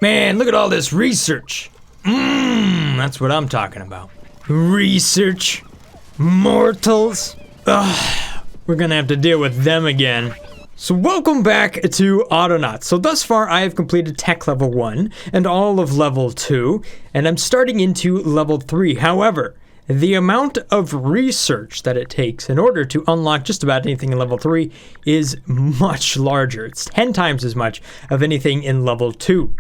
Man, look at all this research. That's what I'm talking about. Research. Mortals. Ugh, we're gonna have to deal with them again. So welcome back to Autonauts. So thus far I have completed tech level 1 and all of level 2, and I'm starting into level 3. However, the amount of research that it takes in order to unlock just about anything in level 3 is much larger. It's 10 times as much of anything in level 2.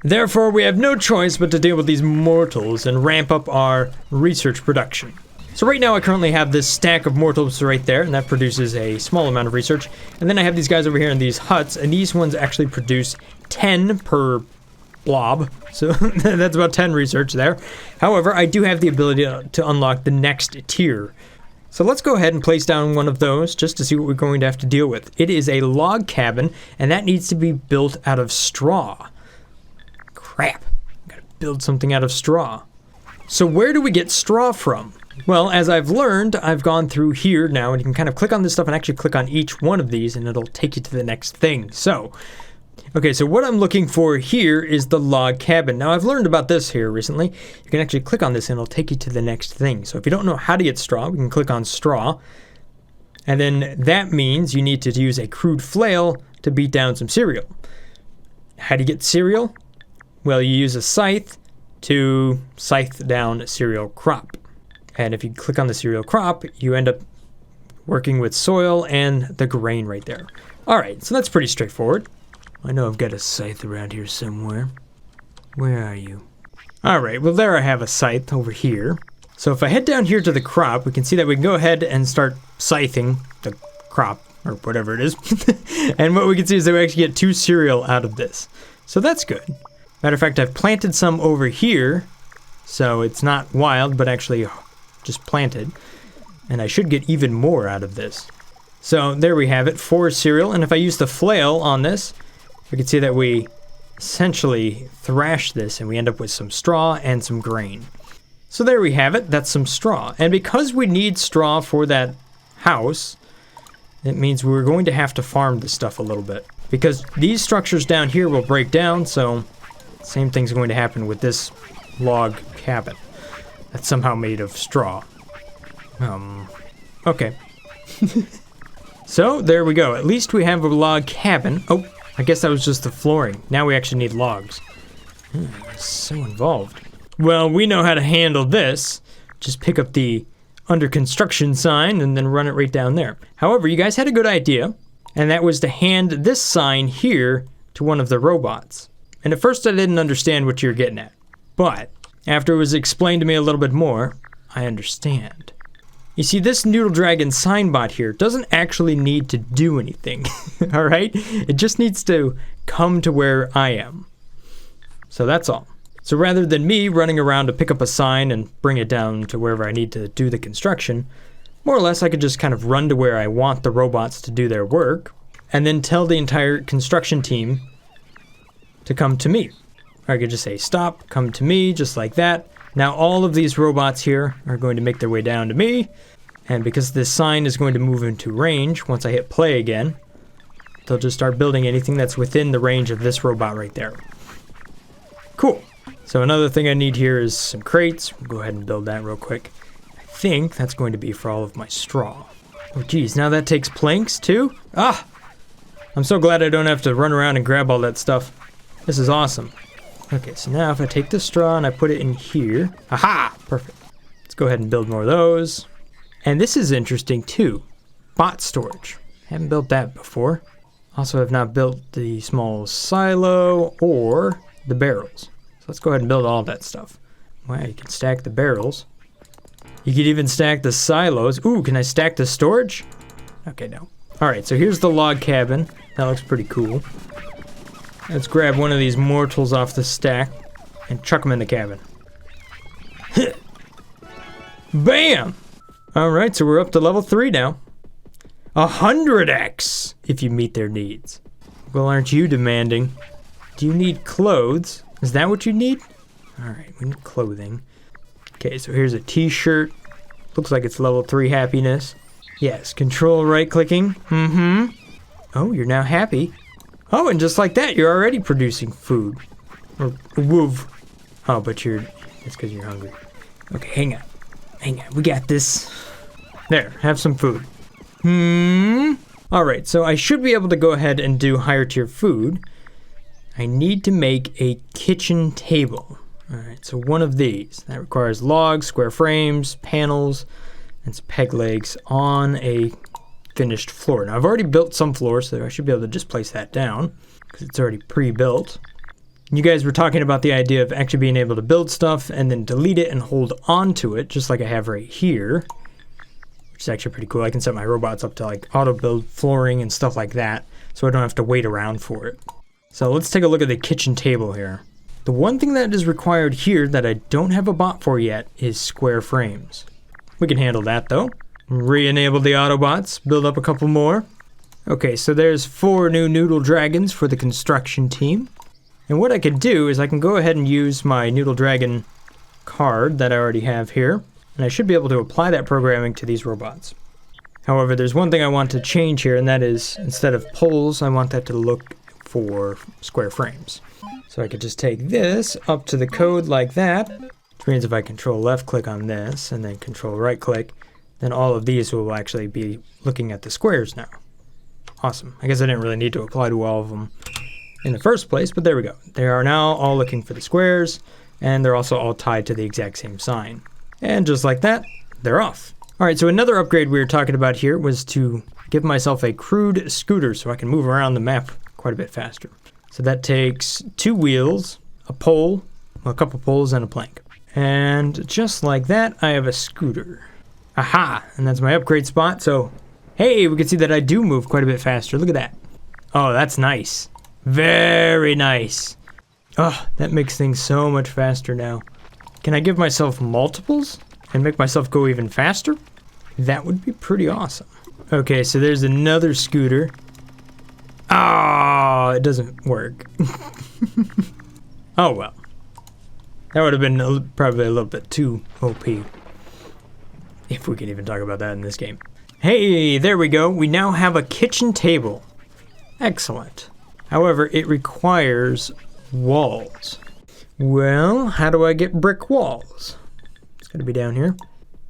Therefore, we have no choice but to deal with these mortals and ramp up our research production. So right now I currently have this stack of mortals right there, and that produces a small amount of research. And then I have these guys over here in these huts, and these ones actually produce 10 per blob. So that's about 10 research there. However, I do have the ability to unlock the next tier. So let's go ahead and place down one of those just to see what we're going to have to deal with. It is a log cabin, and that needs to be built out of straw. Crap, gotta build something out of straw. So where do we get straw from? Well, as I've learned, I've gone through here now, and you can kind of click on this stuff and actually click on each one of these, and it'll take you to the next thing. So, okay, so what I'm looking for here is the log cabin. Now, I've learned about this here recently. You can actually click on this, and it'll take you to the next thing. So if you don't know how to get straw, we can click on straw, and then that means you need to use a crude flail to beat down some cereal. How do you get cereal? Well, you use a scythe to scythe down a cereal crop. And if you click on the cereal crop, you end up working with soil and the grain right there. All right, so that's pretty straightforward. I know I've got a scythe around here somewhere. Where are you? All right, well, there I have a scythe over here. So if I head down here to the crop, we can see that we can go ahead and start scything the crop, or whatever it is. And what we can see is that we actually get 2 cereal out of this. So that's good. Matter of fact, I've planted some over here, so it's not wild, but actually just planted. And I should get even more out of this. So there we have it, 4 cereal. And if I use the flail on this, we can see that we essentially thrash this and we end up with some straw and some grain. So there we have it, that's some straw. And because we need straw for that house, it means we're going to have to farm this stuff a little bit. Because these structures down here will break down, so same thing's going to happen with this log cabin that's somehow made of straw. Okay. So there we go. At least we have a log cabin. Oh, I guess that was just the flooring. Now we actually need logs. So involved. Well, we know how to handle this. Just pick up the under construction sign and then run it right down there. However, you guys had a good idea, and that was to hand this sign here to one of the robots. And at first I didn't understand what you were getting at. But after it was explained to me a little bit more, I understand. You see, this Noodle Dragon sign bot here doesn't actually need to do anything, all right? It just needs to come to where I am. So that's all. So rather than me running around to pick up a sign and bring it down to wherever I need to do the construction, more or less I could just kind of run to where I want the robots to do their work and then tell the entire construction team to come to me. Or I could just say, stop, come to me, just like that. Now all of these robots here are going to make their way down to me, and because this sign is going to move into range, once I hit play again, they'll just start building anything that's within the range of this robot right there. Cool. So another thing I need here is some crates. We'll go ahead and build that real quick. I think that's going to be for all of my straw. Oh geez, now that takes planks too? Ah! I'm so glad I don't have to run around and grab all that stuff. This is awesome. Okay, so now if I take the straw and I put it in here. Aha! Perfect. Let's go ahead and build more of those. And this is interesting too. Bot storage. Haven't built that before. Also have not built the small silo or the barrels. So let's go ahead and build all that stuff. Wow, you can stack the barrels. You could even stack the silos. Ooh, can I stack the storage? Okay, no. Alright, so here's the log cabin. That looks pretty cool. Let's grab one of these mortals off the stack and chuck them in the cabin. Bam! Alright, so we're up to level 3 now. 100x if you meet their needs. Well, aren't you demanding? Do you need clothes? Is that what you need? Alright, we need clothing. Okay, so here's a t-shirt. Looks like it's level 3 happiness. Yes, control right clicking. Oh, you're now happy. Oh, and just like that, you're already producing food. Or woof. Oh, but it's because you're hungry. Okay, hang on. Hang on, we got this. There, have some food. Alright, so I should be able to go ahead and do higher tier food. I need to make a kitchen table. Alright, so one of these. That requires logs, square frames, panels, and some peg legs on a finished floor. Now I've already built some floors, so I should be able to just place that down because it's already pre-built. You guys were talking about the idea of actually being able to build stuff and then delete it and hold on to it, just like I have right here, which is actually pretty cool. I can set my robots up to like auto build flooring and stuff like that, so I don't have to wait around for it. So let's take a look at the kitchen table here. The one thing that is required here that I don't have a bot for yet is square frames. We can handle that though. Re-enable the Autobots, build up a couple more. Okay, so there's 4 new Noodle Dragons for the construction team. And what I could do is I can go ahead and use my Noodle Dragon card that I already have here, and I should be able to apply that programming to these robots. However, there's one thing I want to change here, and that is instead of poles, I want that to look for square frames. So I could just take this up to the code like that, which means if I control left click on this and then control right click, then all of these will actually be looking at the squares now. Awesome. I guess I didn't really need to apply to all of them in the first place, but there we go. They are now all looking for the squares, and they're also all tied to the exact same sign. And just like that, they're off. Alright, so another upgrade we were talking about here was to give myself a crewed scooter so I can move around the map quite a bit faster. So that takes 2 wheels, a pole, well, a couple poles, and a plank. And just like that, I have a scooter. Aha! And that's my upgrade spot, so hey, we can see that I do move quite a bit faster. Look at that. Oh, that's nice. Very nice. Oh, that makes things so much faster now. Can I give myself multiples and make myself go even faster? That would be pretty awesome. Okay, so there's another scooter. Oh, it doesn't work. Oh well. That would have been probably a little bit too OP. If we can even talk about that in this game. Hey, there we go. We now have a kitchen table. Excellent. However, it requires walls. Well, how do I get brick walls? It's gotta be down here.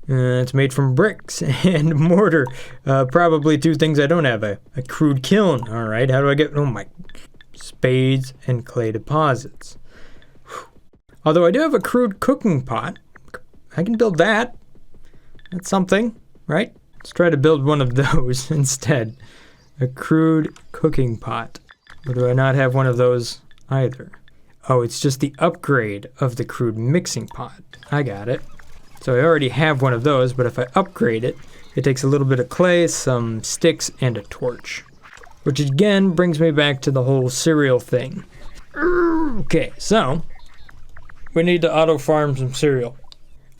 It's made from bricks and mortar. Probably 2 things I don't have. A crude kiln. All right, how do I get, oh my, spades and clay deposits. Whew. Although I do have a crude cooking pot. I can build that. That's something, right? Let's try to build one of those instead. A crude cooking pot. Or do I not have one of those either? Oh, it's just the upgrade of the crude mixing pot. I got it. So I already have one of those, but if I upgrade it, it takes a little bit of clay, some sticks, and a torch. Which again brings me back to the whole cereal thing. Okay, so we need to auto farm some cereal.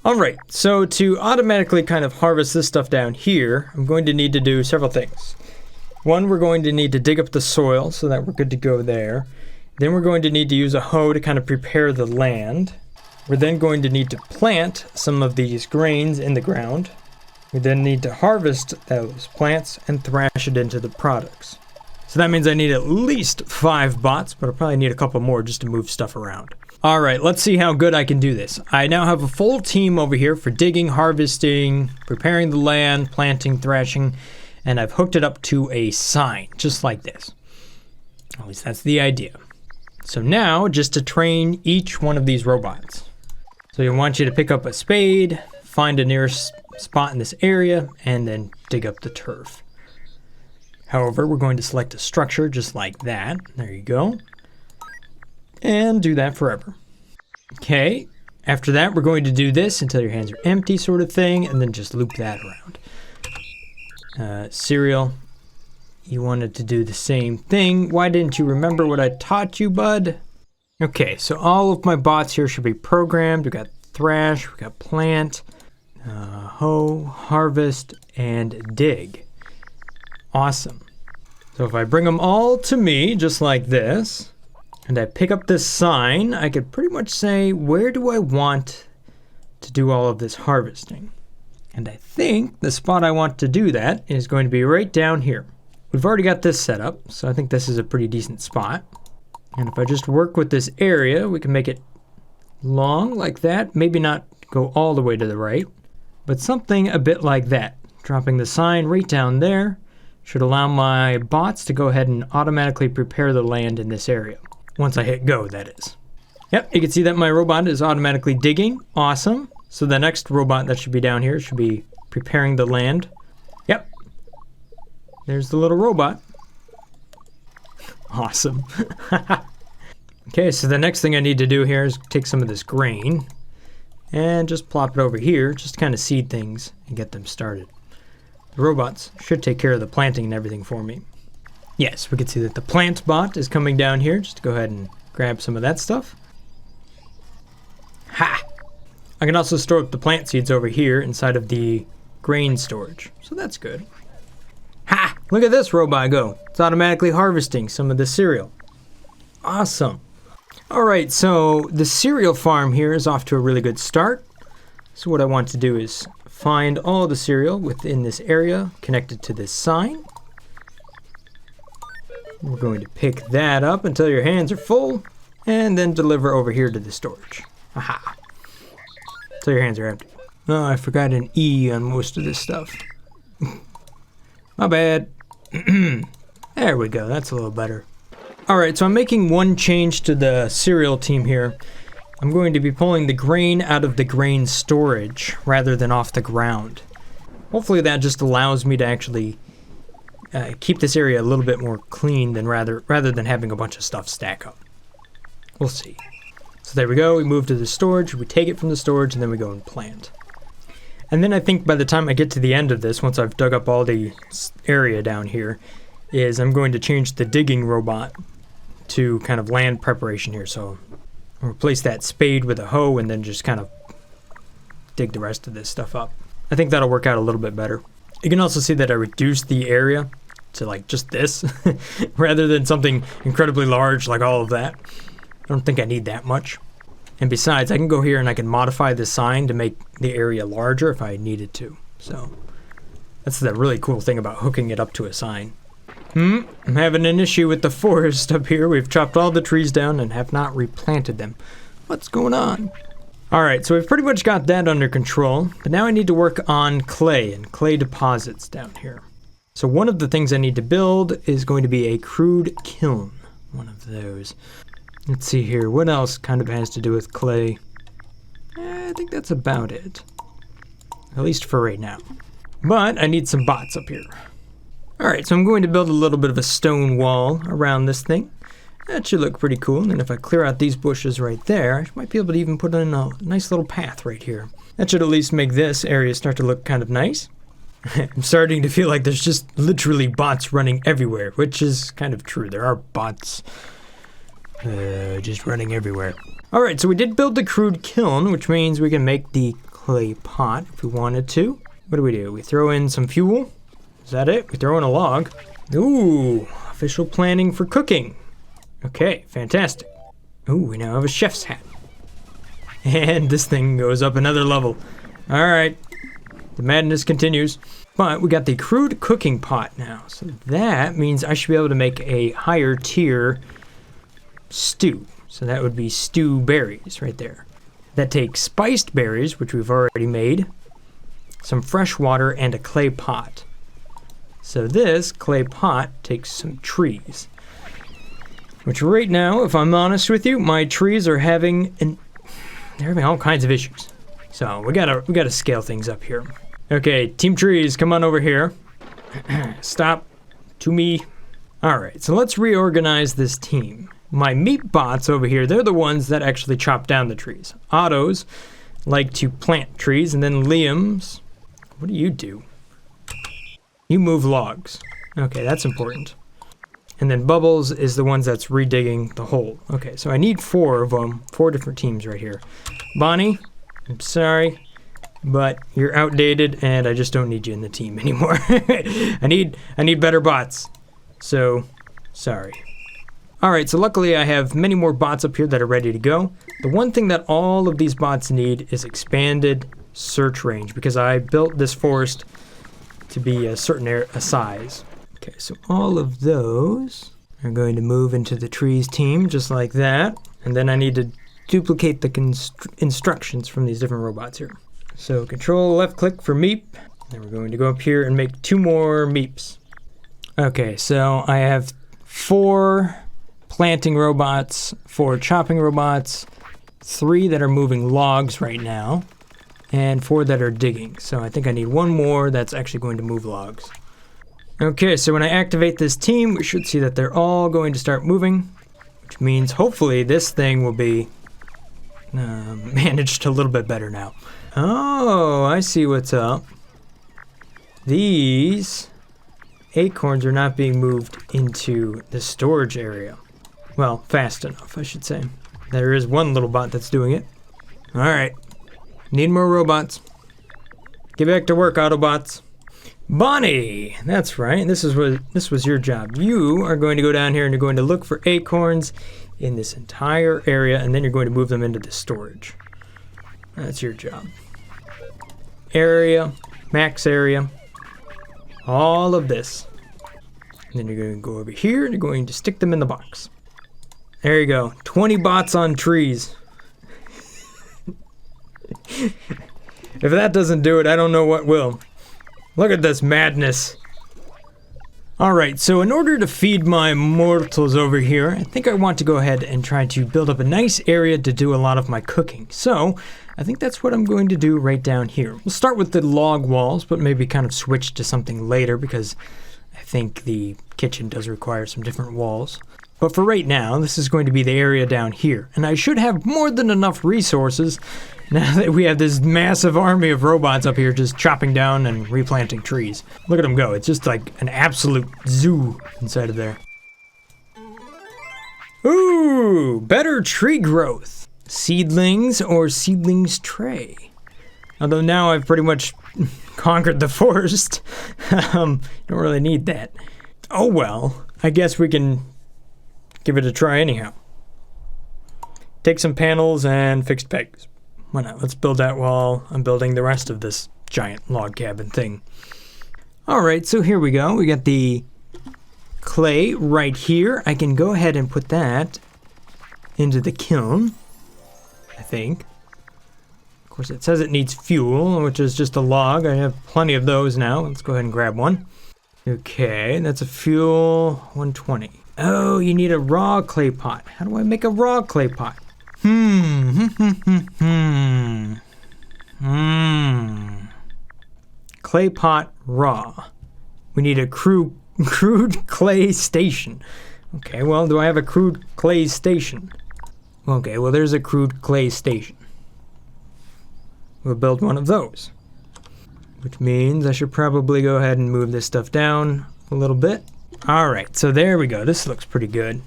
Alright, so to automatically kind of harvest this stuff down here, I'm going to need to do several things. One, we're going to need to dig up the soil so that we're good to go there. Then we're going to need to use a hoe to kind of prepare the land. We're then going to need to plant some of these grains in the ground. We then need to harvest those plants and thrash it into the products. So that means I need at least 5 bots, but I'll probably need a couple more just to move stuff around. Alright, let's see how good I can do this. I now have a full team over here for digging, harvesting, preparing the land, planting, thrashing, and I've hooked it up to a sign, just like this. At least that's the idea. So now, just to train each one of these robots. So I want you to pick up a spade, find a nearest spot in this area, and then dig up the turf. However, we're going to select a structure just like that. There you go. And do that forever. Okay, after that we're going to do this until your hands are empty sort of thing, and then just loop that around. Cereal, you wanted to do the same thing. Why didn't you remember what I taught you, bud? Okay, so all of my bots here should be programmed. We got thrash, we got plant, hoe, harvest, and dig. Awesome. So if I bring them all to me, just like this, and I pick up this sign, I could pretty much say, where do I want to do all of this harvesting? And I think the spot I want to do that is going to be right down here. We've already got this set up, so I think this is a pretty decent spot. And if I just work with this area, we can make it long like that. Maybe not go all the way to the right, but something a bit like that. Dropping the sign right down there should allow my bots to go ahead and automatically prepare the land in this area. Once I hit go, that is. Yep, you can see that my robot is automatically digging. Awesome. So the next robot that should be down here should be preparing the land. Yep. There's the little robot. Awesome. Okay, so the next thing I need to do here is take some of this grain and just plop it over here, just to kind of seed things and get them started. The robots should take care of the planting and everything for me. Yes, we can see that the plant bot is coming down here, just to go ahead and grab some of that stuff. Ha! I can also store up the plant seeds over here inside of the grain storage, so that's good. Ha! Look at this robot go. It's automatically harvesting some of the cereal. Awesome. Alright, so the cereal farm here is off to a really good start. So what I want to do is find all the cereal within this area connected to this sign. We're going to pick that up until your hands are full and then deliver over here to the storage. Aha. Until your hands are empty. Oh, I forgot an E on most of this stuff. My bad. There we go, that's a little better. Alright, so I'm making one change to the cereal team here. I'm going to be pulling the grain out of the grain storage rather than off the ground. Hopefully that just allows me to actually keep this area a little bit more clean than rather than having a bunch of stuff stack up. We'll see. So there we go, we move to the storage, we take it from the storage, and then we go and plant. And then I think by the time I get to the end of this, once I've dug up all the area down here, is I'm going to change the digging robot to kind of land preparation here. So I'll replace that spade with a hoe and then just kind of dig the rest of this stuff up. I think that'll work out a little bit better. You can also see that I reduced the area to like just this rather than something incredibly large like all of that. I don't think I need that much. And besides, I can go here and I can modify the sign to make the area larger if I needed to. So that's the really cool thing about hooking it up to a sign. I'm having an issue with the forest up here. We've chopped all the trees down and have not replanted them. What's going on? Alright, so we've pretty much got that under control. But now I need to work on clay and clay deposits down here. So one of the things I need to build is going to be a crude kiln. One of those. Let's see here, what else kind of has to do with clay? I think that's about it. At least for right now. But I need some bots up here. Alright, so I'm going to build a little bit of a stone wall around this thing. That should look pretty cool. And then if I clear out these bushes right there, I might be able to even put in a nice little path right here. That should at least make this area start to look kind of nice. I'm starting to feel like there's just literally bots running everywhere, which is kind of true. There are bots just running everywhere. Alright, so we did build the crude kiln, which means we can make the clay pot if we wanted to. What do? We throw in some fuel. Is that it? We throw in a log. Ooh, official planning for cooking. Okay, fantastic. Ooh, we now have a chef's hat. And this thing goes up another level. Alright, the madness continues. But we got the crude cooking pot now. So that means I should be able to make a higher tier stew. So that would be stew berries right there. That takes spiced berries, which we've already made, some fresh water, and a clay pot. So this clay pot takes some trees. Which right now, if I'm honest with you, my trees are having they're having all kinds of issues. So we gotta scale things up here. Okay, team trees, come on over here. Stop to me. Alright, so let's reorganize this team. My meat bots over here, they're the ones that actually chop down the trees. Autos like to plant trees, and then Liam's, what do you do? You move logs. Okay, that's important. And then Bubbles is the ones that's redigging the hole. Okay, so I need 4 of them, 4 different teams right here. Bonnie, I'm sorry, but you're outdated and I just don't need you in the team anymore. I need better bots. So, sorry. Alright, so luckily I have many more bots up here that are ready to go. The one thing that all of these bots need is expanded search range, because I built this forest to be a certain size. Okay, so all of those are going to move into the trees team just like that. And then I need to duplicate the instructions from these different robots here. So control left click for meep. Then we're going to go up here and make 2 more meeps. Okay, so I have 4 planting robots, 4 chopping robots, 3 that are moving logs right now, and 4 that are digging. So I think I need 1 more that's actually going to move logs. Okay, so when I activate this team, we should see that they're all going to start moving, which means hopefully this thing will be managed a little bit better now. Oh, I see what's up. These acorns are not being moved into the storage area. Well, fast enough, I should say. There is 1 little bot that's doing it. Alright. Need more robots. Get back to work, Autobots. Bonnie! That's right. This was your job. You are going to go down here and you're going to look for acorns in this entire area, and then you're going to move them into the storage. That's your job. Area, max area, all of this. And then you're going to go over here and you're going to stick them in the box. There you go. 20 bots on trees. If that doesn't do it, I don't know what will. Look at this madness. Alright, so in order to feed my mortals over here, I think I want to go ahead and try to build up a nice area to do a lot of my cooking. So, I think that's what I'm going to do right down here. We'll start with the log walls, but maybe kind of switch to something later because I think the kitchen does require some different walls. But for right now, this is going to be the area down here. And I should have more than enough resources now that we have this massive army of robots up here just chopping down and replanting trees. Look at them go. It's just like an absolute zoo inside of there. Ooh, better tree growth. Seedlings or seedlings tray. Although now I've pretty much conquered the forest. Don't really need that. Oh well, I guess we can give it a try anyhow. Take some panels and fixed pegs. Why not? Let's build that while I'm building the rest of this giant log cabin thing. Alright, so here we go. We got the clay right here. I can go ahead and put that into the kiln, I think. Of course, it says it needs fuel, which is just a log. I have plenty of those now. Let's go ahead and grab one. Okay, that's a fuel 120. Oh, you need a raw clay pot. How do I make a raw clay pot? Clay pot raw. We need a crude clay station. Okay, well, do I have a crude clay station? Okay, well, there's a crude clay station. We'll build one of those. Which means I should probably go ahead and move this stuff down a little bit. Alright, so there we go. This looks pretty good.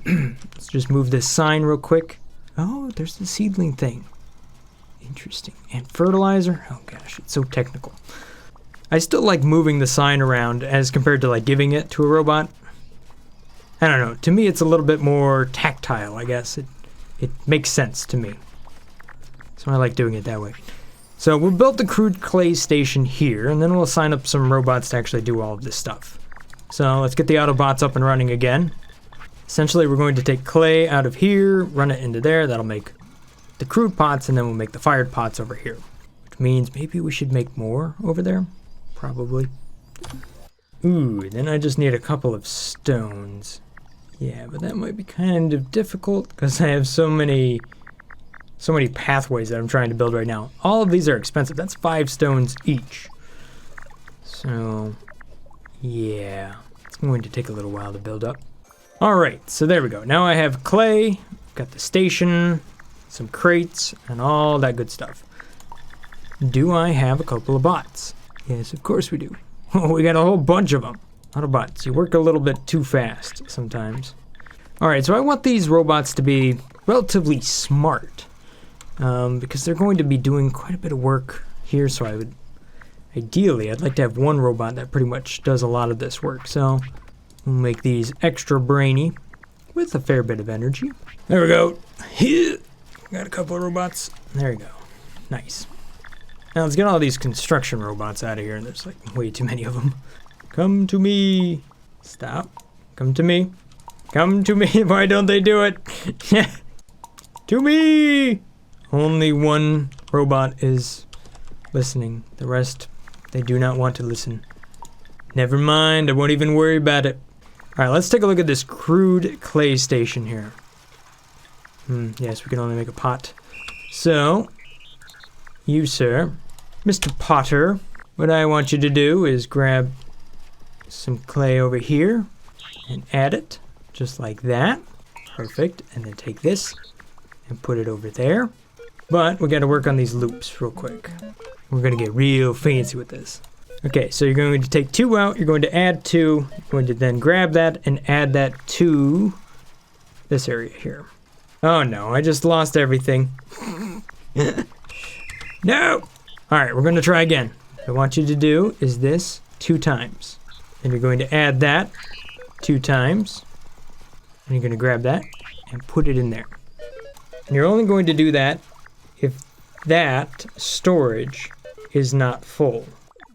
Let's just move this sign real quick. Oh, there's the seedling thing. Interesting. And fertilizer? Oh gosh, it's so technical. I still like moving the sign around as compared to like giving it to a robot. I don't know. To me, it's a little bit more tactile, I guess. It makes sense to me. So I like doing it that way. So we'll build the crude clay station here, and then we'll sign up some robots to actually do all of this stuff. So let's get the Autobots up and running again. Essentially, we're going to take clay out of here, run it into there. That'll make the crude pots, and then we'll make the fired pots over here. Which means maybe we should make more over there. Probably. Ooh, then I just need a couple of stones. Yeah, but that might be kind of difficult because I have so many pathways that I'm trying to build right now. All of these are expensive. That's 5 stones each. So, yeah, it's going to take a little while to build up. Alright, so there we go. Now I have clay, got the station, some crates, and all that good stuff. Do I have a couple of bots? Yes, of course we do. Oh, we got a whole bunch of them. Autobots, you work a little bit too fast sometimes. Alright, so I want these robots to be relatively smart. Because they're going to be doing quite a bit of work here, so ideally, I'd like to have one robot that pretty much does a lot of this work. So we'll make these extra brainy with a fair bit of energy. There we go. Got a couple of robots. There we go. Nice. Now let's get all these construction robots out of here. There's like way too many of them. Come to me. Stop. Come to me. Come to me. Why don't they do it? To me! Only one robot is listening. The rest, they do not want to listen. Never mind, I won't even worry about it. Alright, let's take a look at this crude clay station here. Yes, we can only make a pot. So, you, sir, Mr. Potter, what I want you to do is grab some clay over here and add it, just like that. Perfect. And then take this and put it over there. But we got to work on these loops real quick. We're going to get real fancy with this. Okay, so you're going to take 2 out, you're going to add 2, you're going to then grab that and add that to this area here. Oh no, I just lost everything. No! Alright, we're going to try again. What I want you to do is this 2 times. And you're going to add that 2 times. And you're going to grab that and put it in there. And you're only going to do that if that storage is not full.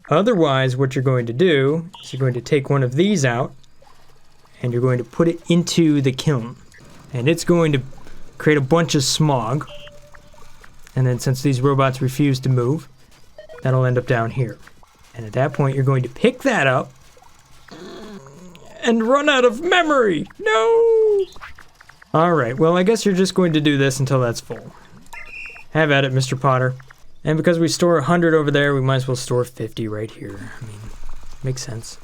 Otherwise, what you're going to do is you're going to take one of these out and you're going to put it into the kiln. And it's going to create a bunch of smog. And then since these robots refuse to move, that'll end up down here. And at that point, you're going to pick that up and run out of memory. No! Alright, well, I guess you're just going to do this until that's full. Have at it, Mr. Potter. And because we store 100 over there, we might as well store 50 right here. I mean, makes sense.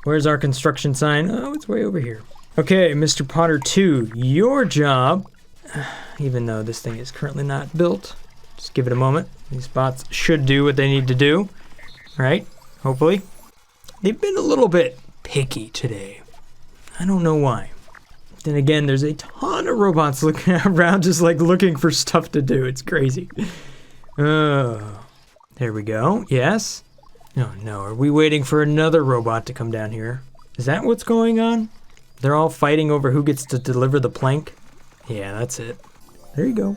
Where's our construction sign? Oh, it's way over here. Okay, Mr. Potter 2, your job, even though this thing is currently not built, just give it a moment. These bots should do what they need to do, right? Hopefully. They've been a little bit picky today. I don't know why. Then again, there's a ton of robots looking around just like looking for stuff to do. It's crazy. Oh, there we go. Yes. Oh no, are we waiting for another robot to come down here? Is that what's going on? They're all fighting over who gets to deliver the plank? Yeah, that's it. There you go.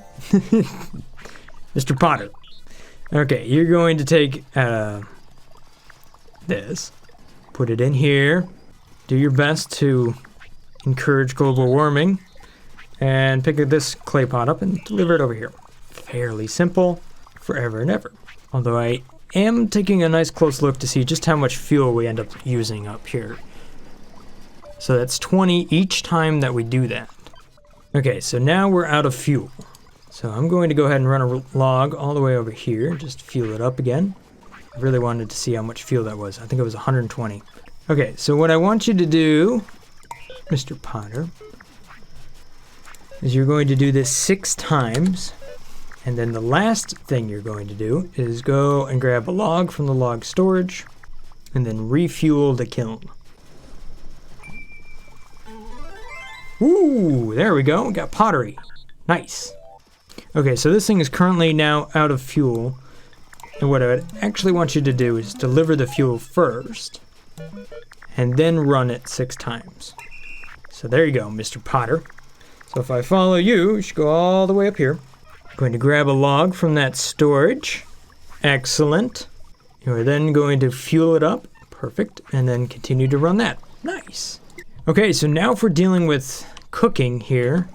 Mr. Potter. Okay, you're going to take this, put it in here, do your best to encourage global warming, and pick this clay pot up and deliver it over here. Fairly simple, forever and ever. Although I am taking a nice close look to see just how much fuel we end up using up here. So that's 20 each time that we do that. Okay, so now we're out of fuel. So I'm going to go ahead and run a log all the way over here, just fuel it up again. I really wanted to see how much fuel that was. I think it was 120. Okay, so what I want you to do, Mr. Potter, is you're going to do this 6 times. And then the last thing you're going to do is go and grab a log from the log storage and then refuel the kiln. Ooh, there we go. We got pottery. Nice. Okay, so this thing is currently now out of fuel. And what I would actually want you to do is deliver the fuel first and then run it 6 times. So there you go, Mr. Potter. So if I follow you, you should go all the way up here. I'm going to grab a log from that storage. Excellent. You're then going to fuel it up. Perfect. And then continue to run that. Nice. Okay, so now if we're dealing with cooking here,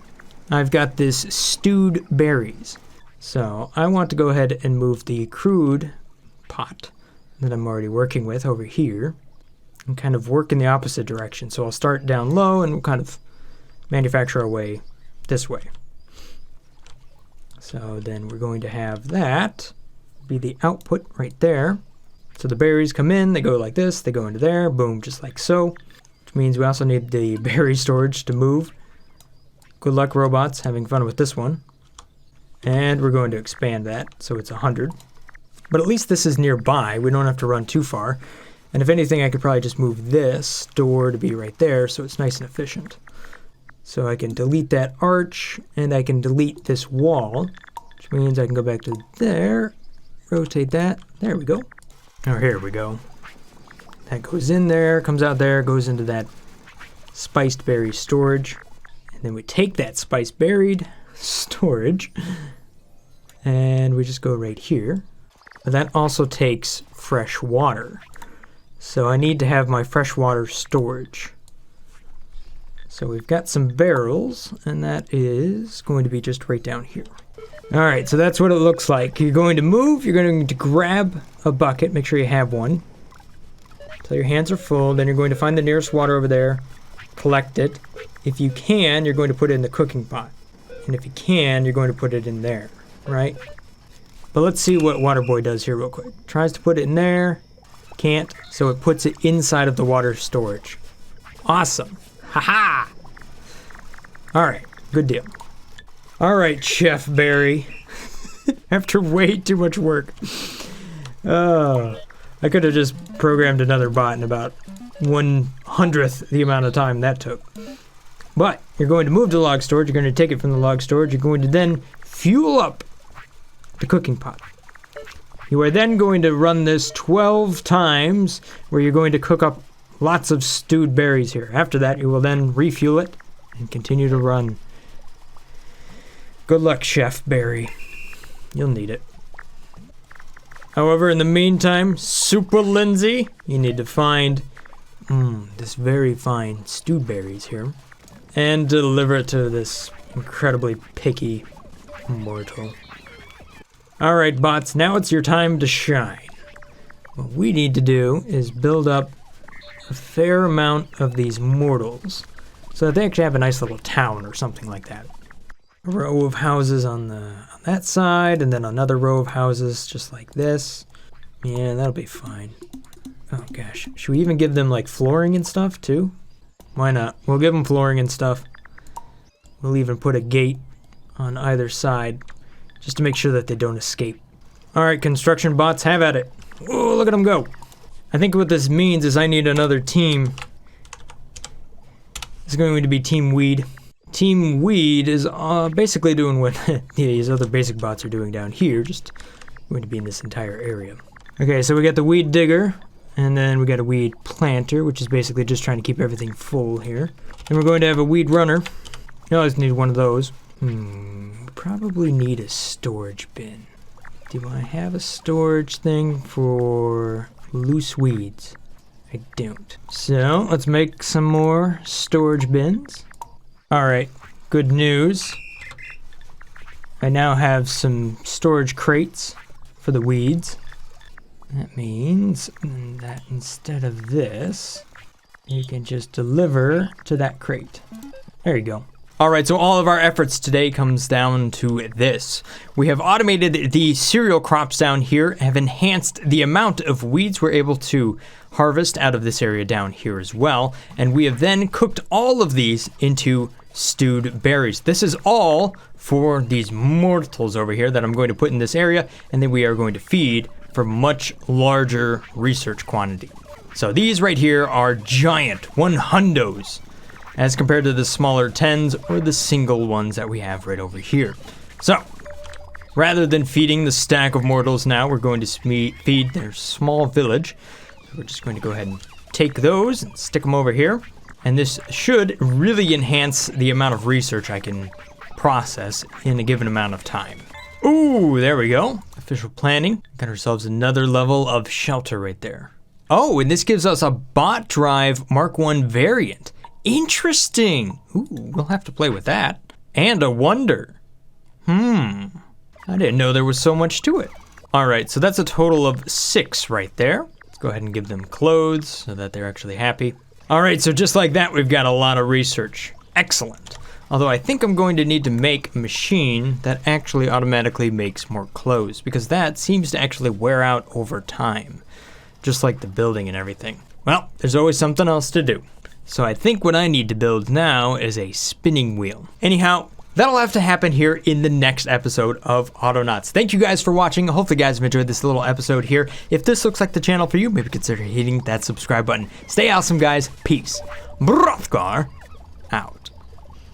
I've got this stewed berries. So I want to go ahead and move the crude pot that I'm already working with over here and kind of work in the opposite direction. So I'll start down low and we'll kind of manufacture our way this way. So then we're going to have that be the output right there. So the berries come in, they go like this, they go into there, boom, just like so. Which means we also need the berry storage to move. Good luck, robots, having fun with this one. And we're going to expand that so it's 100. But at least this is nearby, we don't have to run too far. And if anything, I could probably just move this door to be right there so it's nice and efficient. So I can delete that arch, and I can delete this wall, which means I can go back to there, rotate that, there we go. Oh, here we go. That goes in there, comes out there, goes into that spiced berry storage. And then we take that spiced berried storage, and we just go right here. But that also takes fresh water. So I need to have my fresh water storage. So we've got some barrels, and that is going to be just right down here. All right, so that's what it looks like. You're going to move, you're going to grab a bucket, make sure you have one, till your hands are full, then you're going to find the nearest water over there, collect it. If you can, you're going to put it in the cooking pot. And if you can, you're going to put it in there, right? But let's see what Waterboy does here real quick. Tries to put it in there, can't, so it puts it inside of the water storage. Awesome. Haha! Alright, good deal. Alright, Chef Barry. After way too much work. I could have just programmed another bot in about 1/100th the amount of time that took. But you're going to move to log storage, you're going to take it from the log storage, you're going to then fuel up the cooking pot. You are then going to run this 12 times, where you're going to cook up lots of stewed berries here. After that, you will then refuel it and continue to run. Good luck, Chef Barry. You'll need it. However, in the meantime, Super Lindsay, you need to find this very fine stewed berries here and deliver it to this incredibly picky mortal. Alright, bots, now it's your time to shine. What we need to do is build up a fair amount of these mortals so that they actually have a nice little town or something like that. A row of houses on that side, and then another row of houses just like this. Yeah, that'll be fine. Oh gosh, should we even give them like flooring and stuff too? Why not? We'll give them flooring and stuff. We'll even put a gate on either side just to make sure that they don't escape. Alright, construction bots, have at it. Whoa, look at them go. I think what this means is I need another team. It's going to be Team Weed. Team Weed is basically doing what these other basic bots are doing down here, just going to be in this entire area. Okay, so we got the weed digger, and then we got a weed planter, which is basically just trying to keep everything full here. And we're going to have a weed runner. You always need one of those. Probably need a storage bin. Do I have a storage thing for loose weeds? I don't. So let's make some more storage bins. Alright, good news. I now have some storage crates for the weeds. That means that instead of this, you can just deliver to that crate. There you go. Alright, so all of our efforts today comes down to this. We have automated the cereal crops down here, have enhanced the amount of weeds we're able to harvest out of this area down here as well, and we have then cooked all of these into stewed berries. This is all for these mortals over here that I'm going to put in this area, and then we are going to feed for much larger research quantity. So these right here are giant 100s. As compared to the smaller 10s or the single ones that we have right over here. So, rather than feeding the stack of mortals now, we're going to feed their small village. So we're just going to go ahead and take those and stick them over here. And this should really enhance the amount of research I can process in a given amount of time. Ooh, there we go. Official planning. Got ourselves another level of shelter right there. Oh, and this gives us a bot drive Mark 1 variant. Interesting. Ooh, we'll have to play with that. And a wonder. I didn't know there was so much to it. Alright, so that's a total of 6 right there. Let's go ahead and give them clothes so that they're actually happy. Alright, so just like that, we've got a lot of research. Excellent. Although I think I'm going to need to make a machine that actually automatically makes more clothes, because that seems to actually wear out over time. Just like the building and everything. Well, there's always something else to do. So I think what I need to build now is a spinning wheel. Anyhow, that'll have to happen here in the next episode of Autonauts. Thank you guys for watching. Hopefully you guys have enjoyed this little episode here. If this looks like the channel for you, maybe consider hitting that subscribe button. Stay awesome, guys. Peace. Brothgar out.